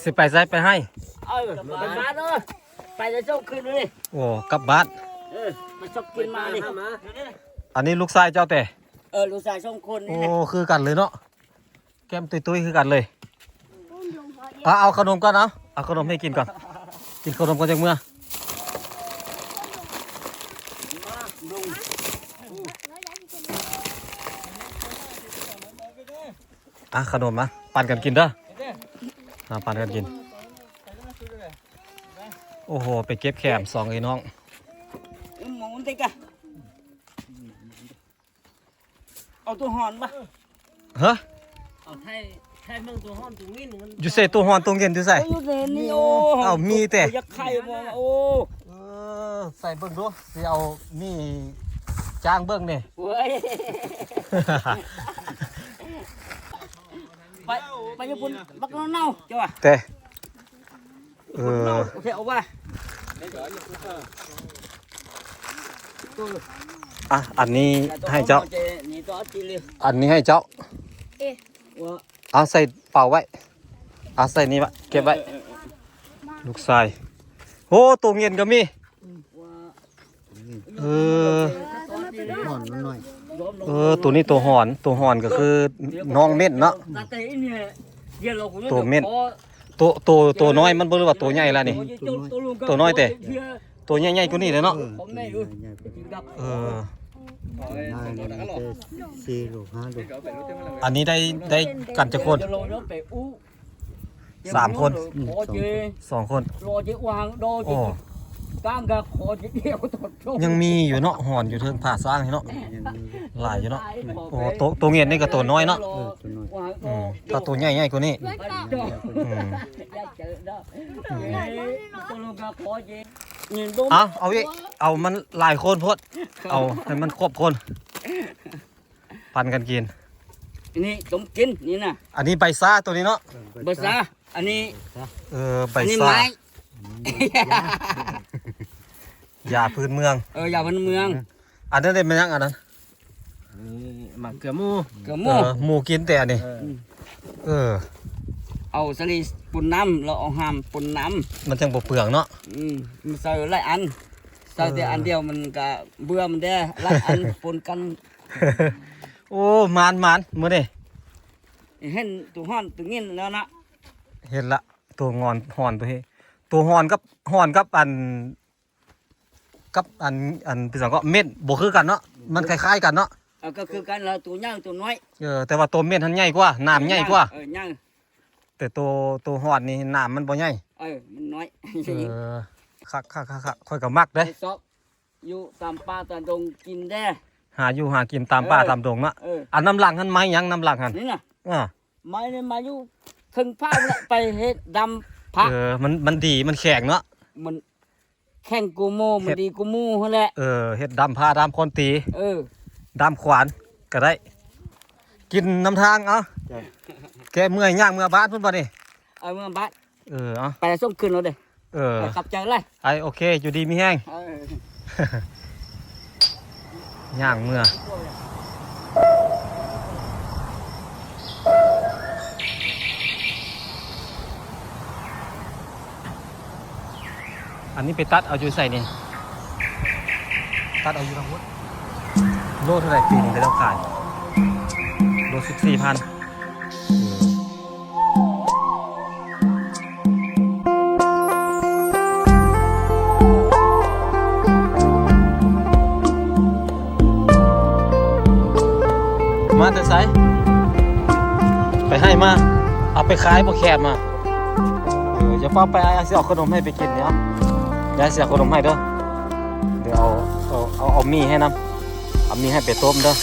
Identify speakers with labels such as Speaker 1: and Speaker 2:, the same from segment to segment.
Speaker 1: สิไปไสไปให้
Speaker 2: ไปบ้านเนอะไปจะส่งคืนเลย
Speaker 1: โอ้กลับบ้าน
Speaker 2: มาส่งกินมาดิ
Speaker 1: อันนี้ลูกชายเจ้าแต่
Speaker 2: ลูกชายส่งคน
Speaker 1: โอ้
Speaker 2: นี่
Speaker 1: คือกันเลยเนาะแก้มตุ้ยๆคือกันเลยเอาขนมก่อนเอาขนมให้กินก่อนกินขนมก่อนจากเมื่อขนมมาปั่นกันกินเด้อปั่นกันกินโอ้โหไปเก็บแขม2ไอ้น้อง
Speaker 2: หมูติ๊กอะเอาตัวหอนปะ
Speaker 1: ฮะ
Speaker 2: เอาไทยเมืองตัวหอนตัวมิ้น
Speaker 1: อยู่ใส่ตัวหอนตรงเย็นอยู่ใส่
Speaker 2: อยู่ในนี่โอ้
Speaker 1: เอามีแต่
Speaker 2: ยักษ์ไข่มาโอ้
Speaker 1: ใส่เบิ้งดูสิเอามีจ้างเบิ้งนี่
Speaker 2: เว้ยไปญี่ปุ่นบักเน่าจ้ะ
Speaker 1: แต่
Speaker 2: โอเคเอาว่า
Speaker 1: อันนี้ให้เจ้าอันนี้ให้เจ้าเอาใส่เป่าไว้เอาใส่นี่ไว้เก็บไว้ลูกชายโอ้ตัวเงินก็มีตัวนี้ตัวหอนก็คือน้องเม็ดเนาะตัวเม็ดตัวน้อยมันบ่รู้ว่าตัวใหญ่แล้วนี่ตัวน้อยแต่ตัวใหญ่ๆกว่านี้เลยเนาะอันนี้ได้กันจะคน3 คน2 คนโอ้ยังมีอยู่เนาะหอนอยู่เทิงผ่าสร้างเนาะหลายอยู่เนาะโอ้ตัวเงี้ยนี่ก็ตัวน้อยเนาะถ้าตัวใหญ่ๆกว่านี้เอาอีกเอามันหลายคนพดเอาให้มันครบคนพันกันกิน
Speaker 2: นี่ต้มกินนี่นะ
Speaker 1: อันนี้ใบซ่าตัวนี้เนาะ
Speaker 2: ใบซ่าอันนี้
Speaker 1: ใบซ่ายาพื้นเมือง
Speaker 2: ยาพื้นเมือง
Speaker 1: อันนั้นได้ไหมยังอันนั้น
Speaker 2: หมักเกลือห
Speaker 1: มูกินแต่นี่
Speaker 2: เอาสลีปุ่นน้ำเราเอาหามปุ่นน้
Speaker 1: ำมันจังบ่เปลืองเนาะ
Speaker 2: มันใส่หลายอันใส่แต่อันเดียวมันก็เบื่อมันได้หลายอันปนกัน
Speaker 1: โอ้มันมื้อนี้
Speaker 2: เห็นตัวฮ้อนตัวเงี้ยแล้วนะ
Speaker 1: เห็นละตัวงอนหอนตัวนี้ตัวหอนกับอันพี่สังก็เม็ดบ่คือกันเนาะมันคล้ายๆกันเนาะ
Speaker 2: ก็คือกันแล้วตัวย่างตัวน้อย
Speaker 1: แต่ว่าตัวเม็ดมันใหญ่กว่าน้ำใหญ่กว่า
Speaker 2: ย่าง
Speaker 1: แต่ตัวหอนนี่น้ำมันบ่ใหญ่
Speaker 2: มันน้อย
Speaker 1: คักค่อยก็มักเด้
Speaker 2: อยู่ตามป่าตามดงกินได้
Speaker 1: หากินตามป่าตามดงเนาะอันน้ำหลังหันไม้ยังน้ำหลังหัน
Speaker 2: นี่น่ะไม้นี่มาอยู่ถึงผ้าไปเฮ็ดดำผัก
Speaker 1: มันดีมันแข็งเนาะ
Speaker 2: มันแข่งกูโมมันดีกูมูนั่นแหละ
Speaker 1: เฮ็ดดำผ้าดำคอนตีดำขวานก็ได้กินน้ำทางแกเมื่อยย่างเมื่อบ้านพุ่นบ่นี่
Speaker 2: เมื่อบ้านไปส่งคืนเราเด้ขับใจเลย
Speaker 1: โอเคอยู่ดีมีแห้งย่างเมื่ออันนี้ไปตัดเอาอยู่ใส่นี่ตัดเอาอยู่ทั้งหมดโลเท่าไหร่ปีนี้ไปแล้วขายโล14,000มาแต่ไสไปให้มาเอาไปขายบ่แคบมาจะป้าไปสิเอาขนมให้ไปกินเนี่ยยายเสียขนมให้เด้อเดี๋ยวเอามีให้น้ำเอามีให้ไปต้มเด้อ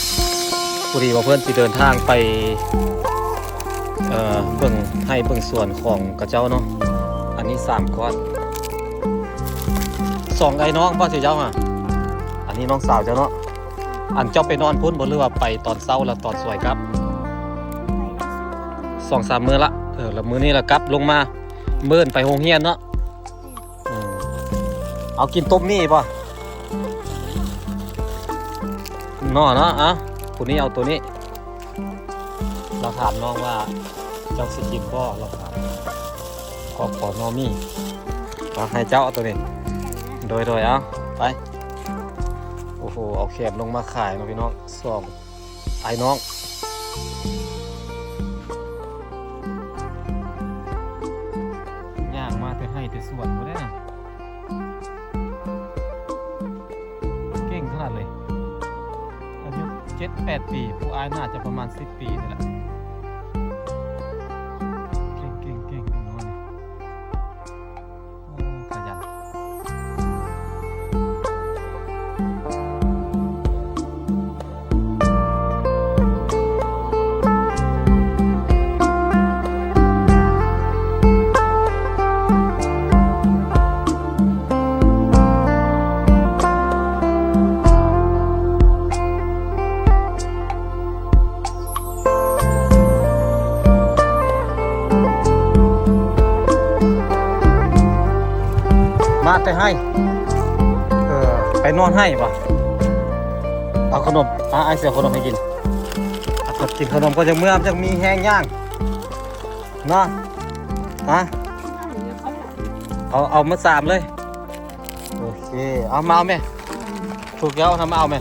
Speaker 1: พอดีว่าเพื่อนสิเดินทางไปเบิ่งส่วนของกระเจ้าเนาะอันนี้3ก้อน2ไอ้น้องป้าเสียเจ้าอันนี้น้องสาวเจ้าเนาะอันเจ้าไปนอนพุ่นบ่หรือว่าไปตอนเช้าแล้วตอนสวยครับ2-3 มื้อละแล้วมื้อนี้ละกลับลงมาเบิ่นไปโรงเรียนเนาะเอากินต้มนี่ป่ะน้อเนาะตัวนี้เอาตัวนี้เราถามน้องว่าเจ้าสิกินบ่เราถามข อบขอนอมี่เอาให้เจ้าเอาตัวนี้โดยเอาไปโอ้โหเอาแคบลงมาขายเนาะพี่น้องสองไอ้น้องย่างมาแต่ให้แต่ส่วนบ่ได้นะเก่งขนาดเลยอายุ7-8 ปีผู้อายน่าจะประมาณ10 ปีนี่แหละเก่งน้อยนี่โอ้ขยันมาแต่ให้ไปนอนให้ปะเอาขนมไอเสียขนมให้กินกินขนมก็จะเมื่อจะมีแห้งย่างเนาะเอามา3เลยโอเคเอามาเอาไหมถูกแล้วทำมาเอาไหม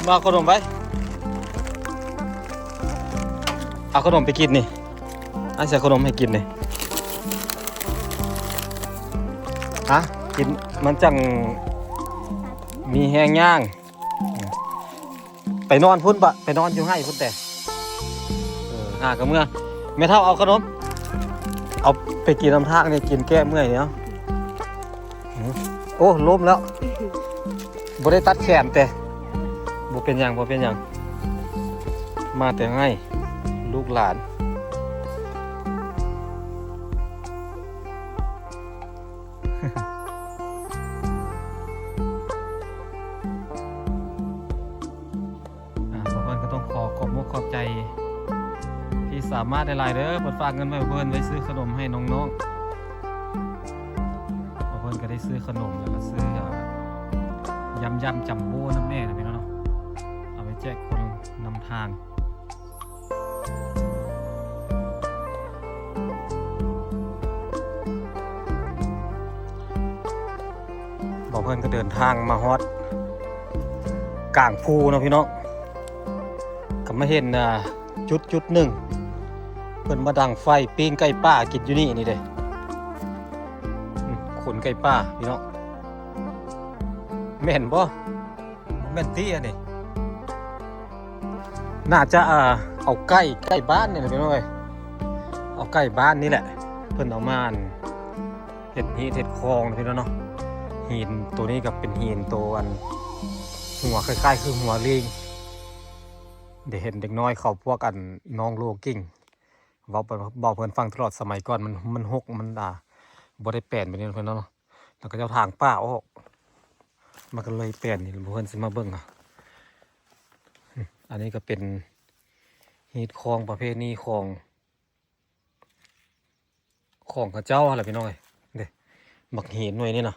Speaker 1: มาเอาขนมไปเอาขนมไปกินนี่ไอเสียขนมให้กินนี่กินมันจังมีแห้งย่างไปนอนพุ่นปะไปนอนอยู่ให้พุ่นแต่หากระเมื่อไม่เท่าเอาขนมเอาไปกินน้ำทางเนี่ยกินแก้เมื่อยเนี่ยโอ้ล้มแล้วบ่ได้ตัดแขนแต่บ่เป็นอย่างมาแต่ให้ลูกหลานขอบใจที่สามารถได้รายเด้อเปิดฝากเงินไว้เพิ่นไว้ซื้อขนมให้น้องๆเพิ่นก็ได้ซื้อขนมแล้วก็ซื้อยำจัมโบ้น้ำแน่นะพี่น้องเนาะเอาไปแจกคนนำทางบอกเพิ่นก็เดินทางมาฮอดกลางภูเนาะพี่น้องก็มาเห็นจุดหนึ่งเพิ่นมาดังไฟปิ้งไก่ป้ากินอยู่นี่เด้ขนไก่ป้าพี่น้องแม่นบ่แม่นตี้อันนี้น่าจะเอาไก่บ้านนี่แหละพี่น้องเอ้ยเอาไก่บ้านนี่แหละเพิ่นเอามาเห็ดคลองนะพี่น้องเนาะหินตัวนี้ก็เป็นหินตัวอันหัวคล้ายๆคือหัวลิงเดี๋ยวเห็นเด็กน้อยเขาพวกกันน้องโลกิ้งบอกเพื่อนฟังตลอดสมัยก่อนมันหกมันบ่ได้แปลนไปนี่เพื่อนเนาะแล้วก็เจ้าทางป้าออกมันก็เลยแปลนนี่เพื่อนสิมาเบิ่งอันนี้ก็เป็นฮีทคลองประเภทนี้ของข้าเจ้าอะไรพี่น้องเด็กบักหินหน่วยนี่นะ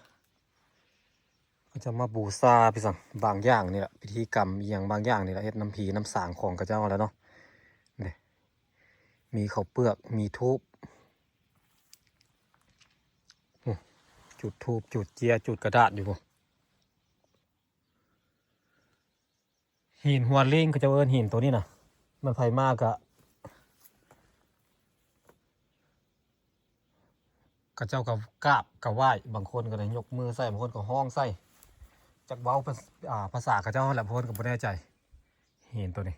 Speaker 1: จะมาบูชาพี่สั่งบางอย่างนี่แหละพิธีกรรมอย่างบางอย่างนี่แหละเฮ็ดน้ำผีน้ำสางของกระเจ้าแล้วเนาะนี่มีข้าวเปลือกมีทูบจุดทูบจุดเจียจุดกระดาษอยู่หินหัวลิงก็จะเอิ้นหินตัวนี้นะมันไฟมากกระเจ้ากับกราบกับไหว้บางคนก็เลยยกมือใส่บางคนก็ห้องใส่จากเว้าภาษากระเจ้าแหละพ้นกับไม่แน่ใจเห็นตัวนี้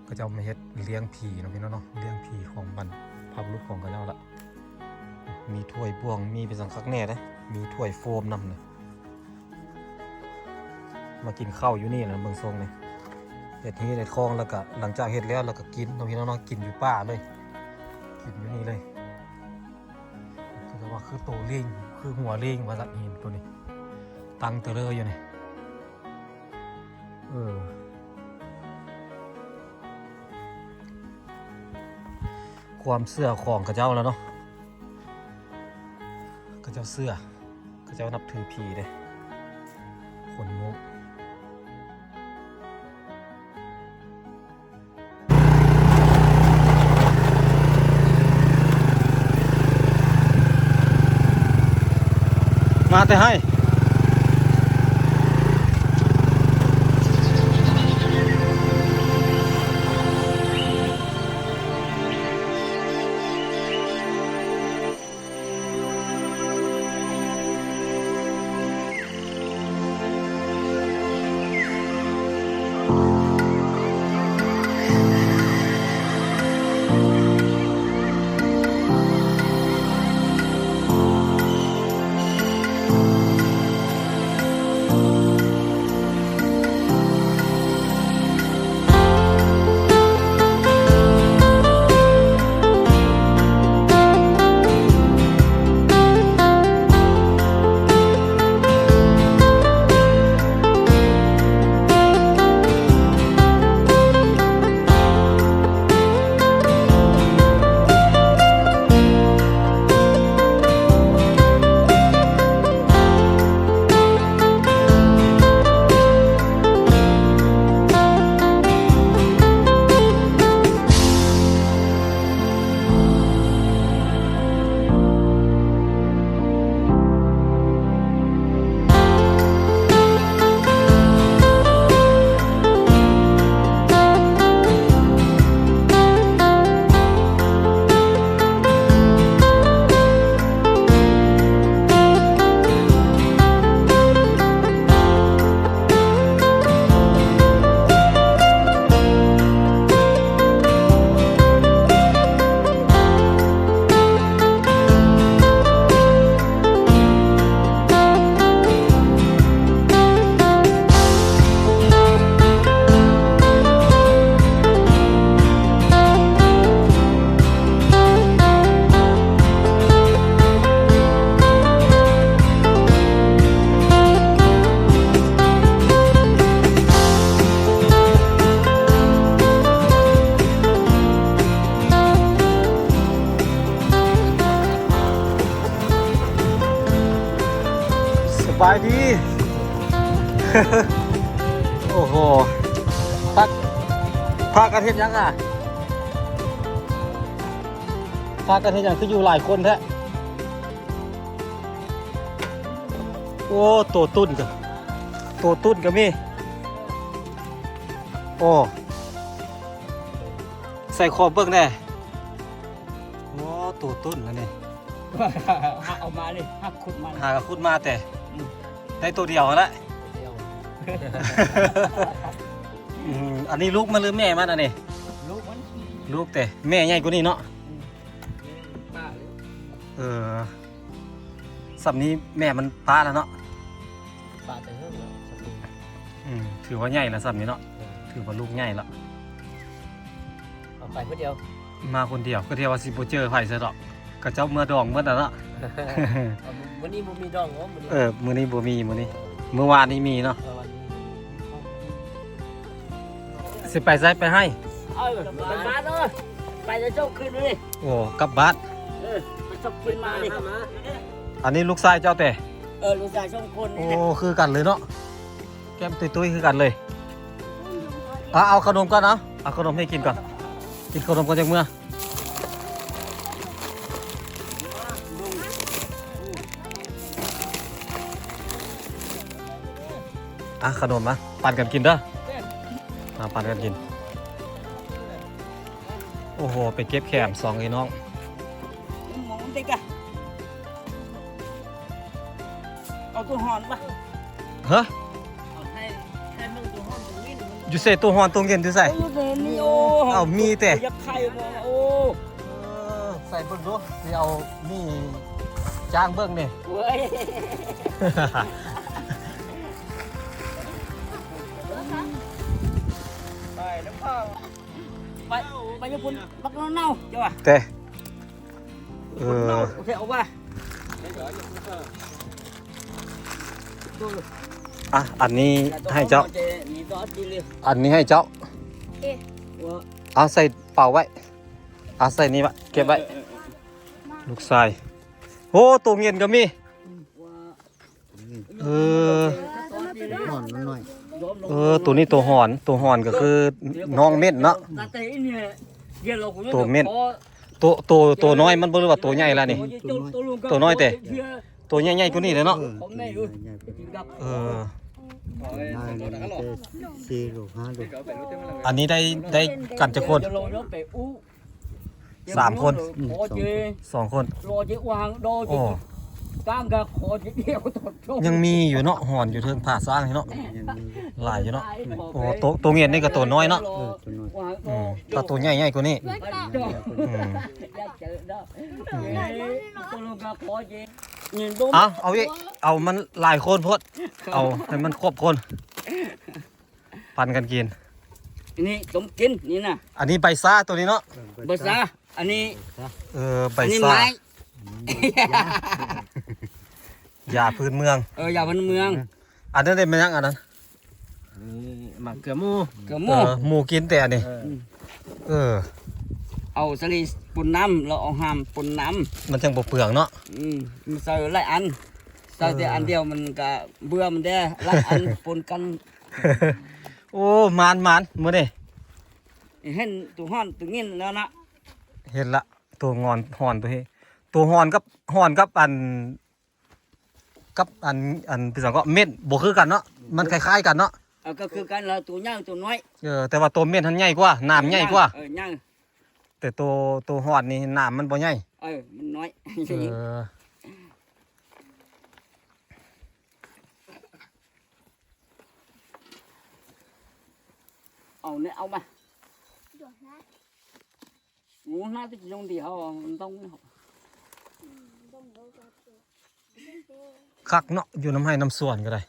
Speaker 1: กระเจ้ามาเฮ็ดเลี้ยงผีเนาะพี่น้องเนาะเลี้ยงผีของบรรพบุรุษของกระเจ้าละมีถ้วยบ่วงมีเป็นสังคักแน่เลยมีถ้วยโฟมนำเลยมากินข้าวอยู่นี่นะเมืองทรงเนี่ยเฮ็ดเฮ็ดคลองแล้วก็หลังจากเฮ็ดแล้วเราก็กินเนาะพี่น้องเนาะกินอยู่ป่าเลยกินอยู่นี่เลยคือว่าคือโตลิงคือหัวลิงว่าสัตว์หินตัวนี้ตั้งเตลออยู่นี่ความเสื่อของกระเจ้าแล้วเนาะกระเจ้าเสื่อกระเจ้านับถือผีเลยคนงง แต่ให้สบายดี โอ้โหพากันเฮ็ดยังอ่ะพากันเฮ็ดยังคืออยู่หลายคนแท้โอ้ตัวตุ้นก็มีโอ้ใส่คอเบิ่งแน่โอ้ตัวตุ้นนั่นนี่
Speaker 2: เอามาเลยหักขุดมัน
Speaker 1: หากับคุณมาแต่ได้ตัวเดียวแล้ว
Speaker 2: เดียว
Speaker 1: อันนี้ลูกมันหรือแม่มันอันนี้
Speaker 2: ลูกมัน
Speaker 1: ลูกแต่แม่ใหญ่กว่านี้เนาะ
Speaker 2: ป้าเลย
Speaker 1: สับนี้แม่มันป้าแล้วเนาะ
Speaker 2: ป้าแต่เฮ้ยสติ
Speaker 1: ถือว่าใหญ่แล้วสับนี้เนาะถือว่าลูกใหญ่แล้ว
Speaker 2: เอาไปคนเดียว
Speaker 1: มาคนเดียวก็เทียบว่าสิบ่เจอไผซะดอกก็เจ้าเมื่อดองเมื่อน่ะเนาะ
Speaker 2: วันนี้บ่มีดองเหรอวันนี้
Speaker 1: มื้อนี้บ่มีมื้อนี้เมื่อวานนี้มีเนาะ
Speaker 2: วันนี้
Speaker 1: สิไปไสไปให้
Speaker 2: ไปบ้านเนาะไปจะเจ้าคืนเลย
Speaker 1: โอ้กลับบ้าน
Speaker 2: ไปชอบคืนมาดิ
Speaker 1: อันนี้ลูกชายเจ้าแต่
Speaker 2: ลูกชายช่องคน
Speaker 1: โอ้
Speaker 2: นี่
Speaker 1: คือกันเลยเนาะแก้มตุ้ยๆคือกันเลยเอาขนมก่อนเอาขนมให้กินก่อนกินขนมก่อนจังเมื่อขนมมาปั่นกันกินเด้อมาปั่นกันกินโอ้โหไปเก็บแขม2ไอ้น้อง
Speaker 2: หมูติ๊กอะเอาตัวหอนปะ
Speaker 1: เฮ้ย
Speaker 2: เอาให้มึงตัวหอนตัวนี้
Speaker 1: อยู่เสตัวฮอนตรงเย็นอยู่ใส่
Speaker 2: อยู่ในนี่โอ้
Speaker 1: เอามีแต่
Speaker 2: ยักษ์ไข่มาโอ้
Speaker 1: ใส่เบิ้งดูนี่เอานี่จ้างเบิ้งนี่
Speaker 2: เว้ยไปแล้วพ่อไปญี่ปุ่นบักเน่าจ้ะ
Speaker 1: แต่
Speaker 2: โอเคเอาว่า
Speaker 1: อันนี้ให้เจ้า อันนี้ให้เจ้าเอาใส่เป่าไว้เอาใส่นี่ไว้เก็บไว้ลูกชายโอ้ตัวเงินก็มี
Speaker 2: หอนมันหน่อย
Speaker 1: ตัวนี้ตัวหอนก็คือน้องเม็ดเนาะ ตัวเม็ดตัวน้อยมันบ่รู้ว่าตัวใหญ่แล้วนี่ตัวน้อยแต่ ตัวใหญ่ๆกว่านี้เลยเนาะ
Speaker 2: ผมไม่รู้จริงครับ
Speaker 1: เออ
Speaker 3: สี่ลูกห้าลูก
Speaker 1: อันนี้ได้กันจะคน สามคน สองคน
Speaker 2: รอเจ้าวางโด
Speaker 1: โอ้
Speaker 2: ตามกับขอเดียวตด
Speaker 1: ยังมีอยู่เนาะหอนอยู่เทิงผ่าสร้างนี่เนาะ
Speaker 3: ยังมี
Speaker 1: หลายอยู่เนาะโอ้ตัวเงียนนี่ก็ตัวน้อยเนาะ
Speaker 3: ตัวน้อย
Speaker 1: อืมถ้าตัวใหญ่ๆกว่านี้อืม เอาอีกเอามันหลายคนพดเอาให้มันครบคน ปันกันกิน
Speaker 2: นี่ต้มกินนี่นะ
Speaker 1: อันนี้ใบซ่าตัวนี้เนาะ
Speaker 2: เบอร์ซาอันนี้
Speaker 1: ใบ
Speaker 2: อันนี้
Speaker 1: ซ่า
Speaker 2: ไม้
Speaker 1: ยาพื้นเมือง
Speaker 2: อย่าพันเมือง
Speaker 1: อันนั้นได้ไหมยังอันนั้น
Speaker 2: หมักเกลือหมูเกลือห
Speaker 1: เอ
Speaker 2: มู
Speaker 1: อหมูกินแต่อันนี้
Speaker 2: เอาสลีปุ่นน้ำเราเอาหามปุ่นน้
Speaker 1: มันจังบ่เปลืองเนาะ
Speaker 2: ำมันใส่หลายอันใส่แต่อันเดียวมันก็เบื่อมันได้หลายอันปนกัน
Speaker 1: โอ้มานมื้อนี้
Speaker 2: เห็นตัวห้อนตัวเงี้ยแล้วนะ
Speaker 1: เห็นละตัวงอนหอนตัวนี้ตัวหอนกับอันพี่สังก็เม็ดบ่คือกันเนาะมันคล้ายๆกันเนาะ
Speaker 2: ก็คือกันเราตัวย่างตัวน้อย
Speaker 1: แต่ว่าตัวเม็ดมันใหญ่กว่าน้ำใหญ่กว่า
Speaker 2: ย่าง
Speaker 1: แต่ตัวหอนนี่น้ำมันบ่ใหญ่
Speaker 2: มันน้อย เอาเนี่ยเอามางูน่าจะลงดีเขามันต้อง
Speaker 1: คักเนาะอยู่น้ำให้น้ำส่วนก็ได้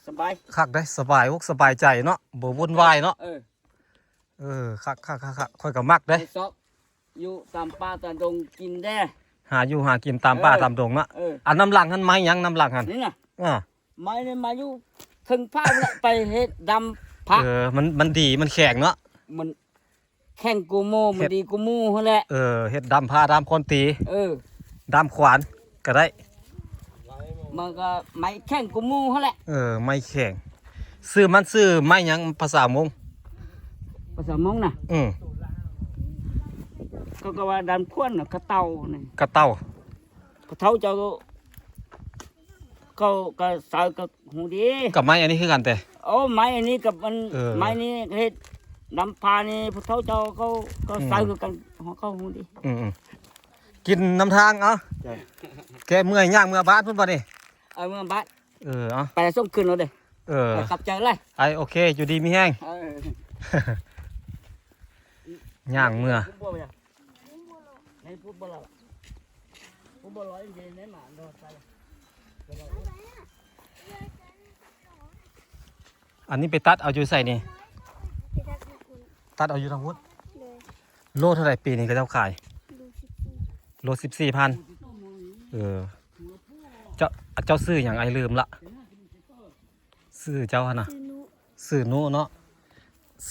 Speaker 2: สบาย
Speaker 1: คักได้สบายอกสบายใจเนาะบ่วุ่นวายเนาะคักค่อยก็มักเด้
Speaker 2: ซอกอยู่ตามป่าตามดงกินได้
Speaker 1: หาอยู่หากินตามป่าตามดงเนาะอันน้ำหลังหันไม้ยังน้ำหลังหัน
Speaker 2: นี่นะ
Speaker 1: อ่า
Speaker 2: ไม้เนี่ยมาอยู่ถึงผ้าเนี่ยไปเฮ็ดดำผัก
Speaker 1: มันดีมันแข็งเนาะ
Speaker 2: มันแข่งกูโมมันดีกูมูเขาแหละ
Speaker 1: เฮ็ดดำผ้าดำคนตี ดำขวานก็ได้
Speaker 2: มันก็ไม้แข่งกูมูเขาแหละ
Speaker 1: ไม้แข็งซื้อไม้ยังภาษามง
Speaker 2: ภาษามงน่ะ ก็ว่าดันพ่วนน่ะกระเต่านี่
Speaker 1: กระเต้าก
Speaker 2: ระเต่าเจ้าก็ใส่กับหูดี
Speaker 1: กับไม้อันนี้คือกันแต่
Speaker 2: ไม้อันนี้กับมัน
Speaker 1: เ
Speaker 2: ไม้นี้เฮ็ดดำพานี่พวกเขาเจ้าก็ใส่กับกันเขาหูดี
Speaker 1: กินน้ำทางเอาแกเมื่อยย่างเมื่อบ้านเพิ่นบ่นี่
Speaker 2: เมื่อบ้าน
Speaker 1: เอา
Speaker 2: ไปส่งขึ้นเราเด้ไปกลับใจเลย
Speaker 1: โอเคอยู่ดีมีแห้งย่างเมื่อ อันนี้ไปตัดเอาอยู่ใส่นี่ตัดเอาอยู่ทางพุ้นโลเท่าไหร่ปีนี้ก็เจ้าขายโล14,000เจ้าซื้ออย่างไอลืมละซื้อเจ้าหนนะซื้อนุเนาะ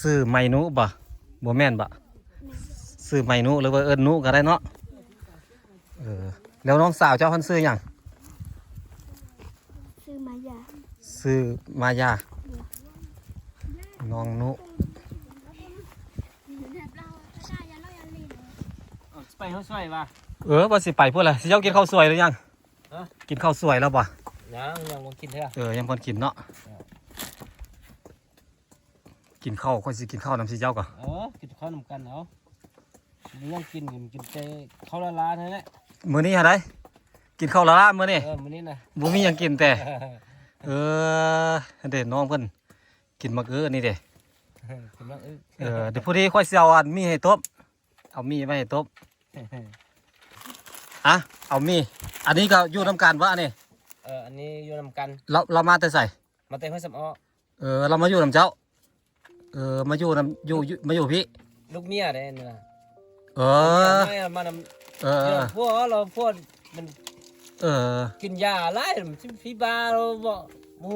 Speaker 1: ซื้อไมนุบ่บ่แม่นบ่ซื้อไมนุหรือว่าเอิ้นนุก็ได้เนาะแล้วน้องสาวเจ้าเพิ่นซื้อหยัง
Speaker 4: ซื้อมายา
Speaker 1: ซื้อมายาน้องนุ
Speaker 2: ไปเขาช่วยป่ะ
Speaker 1: ว่าสิไปพุ่นล่ะสิเจ้ากินข้าวสวยหรือยังกินข้าวสวยแล้วบ่
Speaker 2: ยังบ่กินเถอะ
Speaker 1: ยังบ่กินเนาะกินข้าวค่อยสิกินข้าวนำสิเจ้าก่อน
Speaker 2: กินข้าวนำกันเอายังกินแต่ข้าวละลาเท่านั้นแหละ
Speaker 1: มื้อนี้หาได้กินข้าวละล่ะมื้อนี้
Speaker 2: มื้อนี้นะ
Speaker 1: บ่มีหยังกินแต่เด้น้องเพิ่นกินมักนี่เด้เดี๋ยวพอดีค่อยสิเอาอันมีให้ต้มเอามีไว้ให้ต้มเอามีอันนี้ก็อยู่นำกันวะอันนี้
Speaker 2: อันนี้อยู่นำกัน
Speaker 1: เรามาแต่ใส่
Speaker 2: มาแต่ห้อยสำอ้อ
Speaker 1: เรามาอยู่นำเจ้ามาอยู่นำมาอยู่พี่
Speaker 2: ลูกเมียได้นี่ล่ะมานำพวกเราพวกมันกินยาหลายพี่บาเราบ่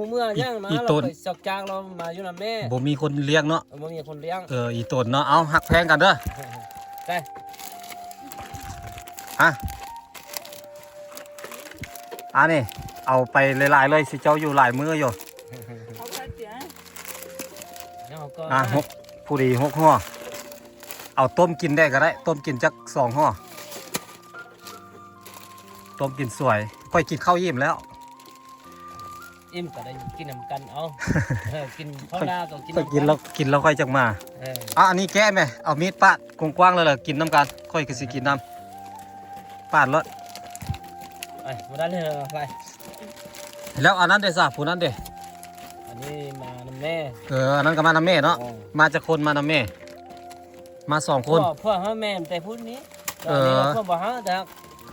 Speaker 2: เมื่อย่างมาเราไปสอกจางเรามาอยู่นำแม่
Speaker 1: บ่มีคนเลี้ยงเนาะ
Speaker 2: บ่มีคนเลี้ยง
Speaker 1: อีตนเนาะเอาหักแพงกันเด้อ
Speaker 2: ได้
Speaker 1: นี่เอาไปหลายๆเลยสิเจ้าอยู่หลายมื้ออยู่ผู้ดี6ห่อเอาต้มกินได้ก็ได้ต้มกินจัก2ห่อ ต้มกินสวยค่อยกินข้าวยิ้มแล้ว
Speaker 2: อิ่มก็ได้กินน้ำกันเอากินข้าวหน้าก็กิน
Speaker 1: ค่อยกินแล้วค่อยจักมาอันนี้แก้ไหมเอามีดปาดกว้างๆเลยเหรอกินน้ำกันค่อยก็สิกินน้ำปาดแล้ว
Speaker 2: ไปมาด้านนี้ไป
Speaker 1: แล้วอันนั้นเด้ซะผู้นั้นเด้
Speaker 2: อันนี้มาน้ำแม่
Speaker 1: อันนั้นก็มานำแม่เนาะมาจากคนมานำแม่มา2 คน
Speaker 2: พ่อหาแม่แต่พูดนี้พ่อบอกฮะแต่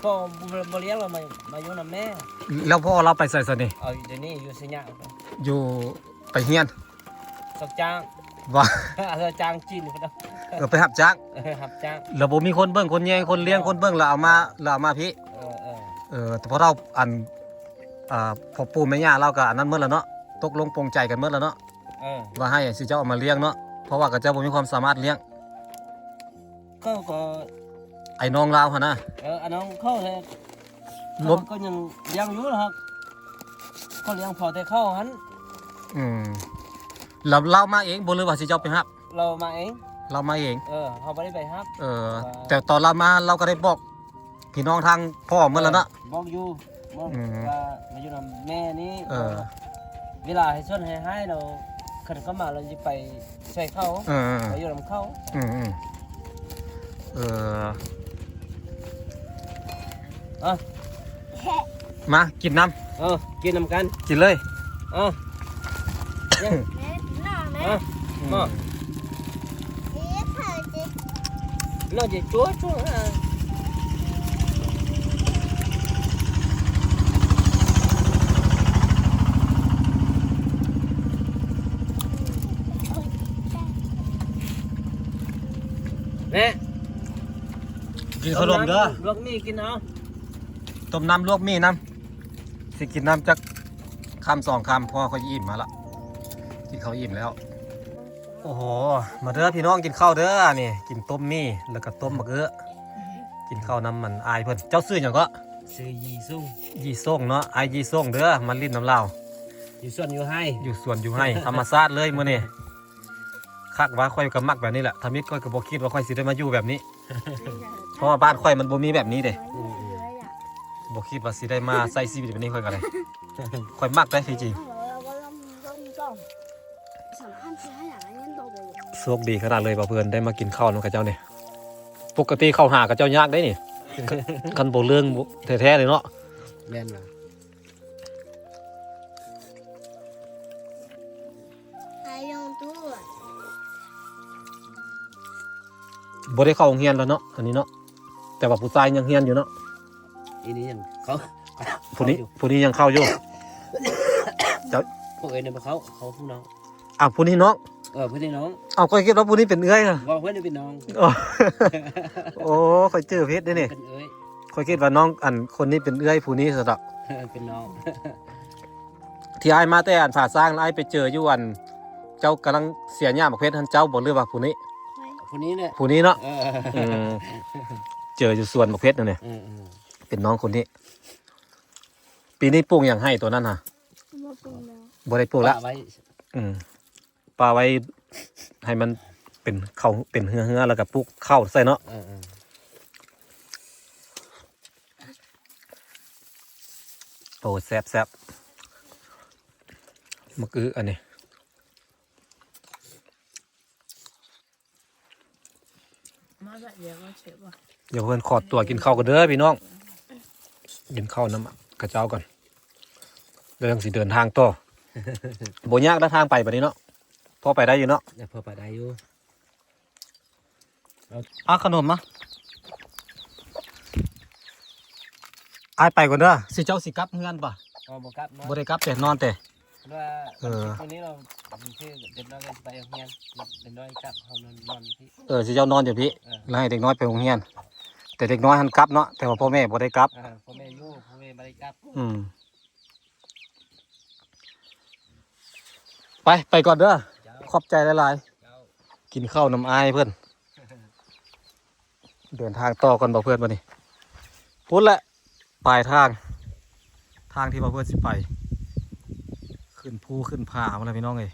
Speaker 2: พ่อบริเลี้ยงเรามาอยู่น้ำแม่
Speaker 1: แล้วพ่อเราไปใส่ซะนี่
Speaker 2: เอาเดี๋ยวนี้อยู่สิญญา
Speaker 1: อยู่ไปเฮียน
Speaker 2: สักจ้าง
Speaker 1: ว่า
Speaker 2: สักจ้างจีนก็ได้
Speaker 1: ไปหับจ้าง
Speaker 2: หับจ้าง
Speaker 1: แล้วบ่มีคนเบิ่งคนแย่งคนเลี้ยงคนเบิ่งแล้วเอามาพี่แต่พอเราพอปู่แม่ย่าเราก็อันนั้นหมดแล้วเนาะตกลงปรงใจกันหมดแล้วเนาะว่าให้สิเจ้าเอามาเลี้ยงเนาะเพราะว่าก็เจ้าบ่มีความสามารถเลี้ยง
Speaker 2: ก็
Speaker 1: ไอ้น้องเราหั่นนะ
Speaker 2: อันน้องเข้าเลยก็ยังเลี้ยงอยู่นะครับก็เลี้ยงพอแต่เข้าหัน
Speaker 1: แล้วเรามาเองบ่หรือว่าสิเจ้าไปฮับ
Speaker 2: เรามาเอง
Speaker 1: เรามาเอง
Speaker 2: เขาไม่ได้ไปครับ
Speaker 1: แต่ตอนเรามาเราก็ได้บอกพี่น้องทางพ่อหมดแล้วเนาะ
Speaker 2: บอกอยู่บอกว่ามาอยู่กับแม่นี่เวลาให้ส่วนให้เราขันเข้ามาเราจะไปใส่เขาไปอยู่กับเขา
Speaker 1: มากินน้
Speaker 2: กินน้ำกัน
Speaker 1: ำกินเลย
Speaker 2: nó chỉ chúa chúa nè
Speaker 1: กินขนมเด้อ
Speaker 2: luộc mìกินเอา
Speaker 1: ต้มน้ำลวกมีน้ำสิกินน้ำจักคำ2 คำพอเขาอิ่มมาละกินเขาวอิ่มแล้วโอ้โหมาเด้อพี่น้องกินข้าวเด้อนี่กินต้มมีแล้วก็ต้มมะเขือกินข้าวน้ำมันอายเพิ่นเจ้าซื้อหยังก็
Speaker 2: ซื้อยีซุ่ง
Speaker 1: ยี่ส่งเนาะอายยี่ส่งเด้อมันลิ้นน้ำลาว
Speaker 2: อยู่ส่วนอยู่ให้
Speaker 1: อยู่สวนอยู่ให้ ธรรมชาติเลยมื้อนี้คักว่าค่อยก็มักแบบนี้แหละทามิตรค่อยก็บ่คิดว่าค่อยสิได้มาอยู่แบบนี้ เพราะว่าบ้านค่อยมันบ่มีแบบนี้เด้บ่คิดว่าสิได้มาใช้ชีวิตแบบนี้ค่อยก็ได้ ค่อยมักได้จริงโชคดีขนาดเลยบ่เพื่อนได้มากินข้าวนำกับเจ้านี่ปกติเข้าหากับเจ้ายากได้นี่ คันบ่เรื่องแท้ๆเลยเนาะ
Speaker 2: แม่นว่ะ
Speaker 1: บ่ได้เข้าโรงเรียนแล้วเนาะอันนี้เนาะแต่ว่าผู้ชายยังเรียนอยู่เนาะ
Speaker 2: อีนี้ยังเขา
Speaker 1: ผู้นี้ยังเข้าอยู่
Speaker 2: พวกเอ้ยเนี่ยเขาผู้น้อง
Speaker 1: ผู้นี้น้อง
Speaker 2: เพื่อนน้อง
Speaker 1: ค่อยคิดว่าผู้นี้เป็นเอื้อยนะ
Speaker 2: ว่าเพื่อนเป็นน้อง
Speaker 1: โอ้ค่อยเจอเพชรได้นี่
Speaker 2: เป็นเอ้ย
Speaker 1: ค่อยคิดว่าน้องคนนี้เป็นเอื้อยผู้นี้ซะดอก
Speaker 2: เป็นน้อง
Speaker 1: ที่อ้ายมาแต่ผ่าสร้างแล้วอ้ายไปเจออยู่เจ้ากำลังเสียหญ้าบักเพชรท่านเจ้าบ่หรือว่าผู้นี้
Speaker 2: ผู้นี้เนี่ย
Speaker 1: ผู้นี้เนาะเจออยู่สวนบักเพชรนั่นแหละ เป็นน้องคนนี้ ปีนี้ปลูกอย่างให้ตัวนั้นฮะบ่ได้ปลูกแล้ว
Speaker 2: ไว้
Speaker 1: ปลาไว้ให้มันเป็นเขาเป็นเหือแล้วก็ปลูกข้าวใส่เนาะโอ้แซ่บมะกรูดอันนี้เดี๋ยวเพื่อนขอตัวกินข้าวกันเด้อพี่น้องกินข้าวน้ำกระเจ้าก่อนเรื่องสิเดินทางต่อ โบยากได้ทางไปแบบนี้เนาะพอไปได้อยู่เนาะ
Speaker 2: พอไปได้อยู่
Speaker 1: ขนมมะอายไปก่อนเด้อสิเจ้าสิกลับเฮือนป่ะ
Speaker 2: บ่กลับ
Speaker 1: บ่ได้กลับแต่นอนแต่
Speaker 2: ว่าวันนี้เราชื่อเด็กน้อยกันไปโรงเรียนเด็กน้อยกลับเขานอนพี่
Speaker 1: สิเจ้านอนอยู่พี่แล้วให้เด็กน้อยไปโรงเรียนแต่เด็กน้อยหันกลับเนาะแต่ว่าพ่อแม่บ่ได้กลับ
Speaker 2: พ่อแม่อยู่พ่อแม่บ่ได้กลับ
Speaker 1: ไปก่อนเด้อขอบใจหลายๆกินข้าวน้ำอายเพื่อนเดินทางต่อกันบ่เพื่อนวันนี้พุ่นแหละปลายทางที่บ่เพื่อนสิไปขึ้นภูขึ้นผาอะไรพี่น้องเอ้ย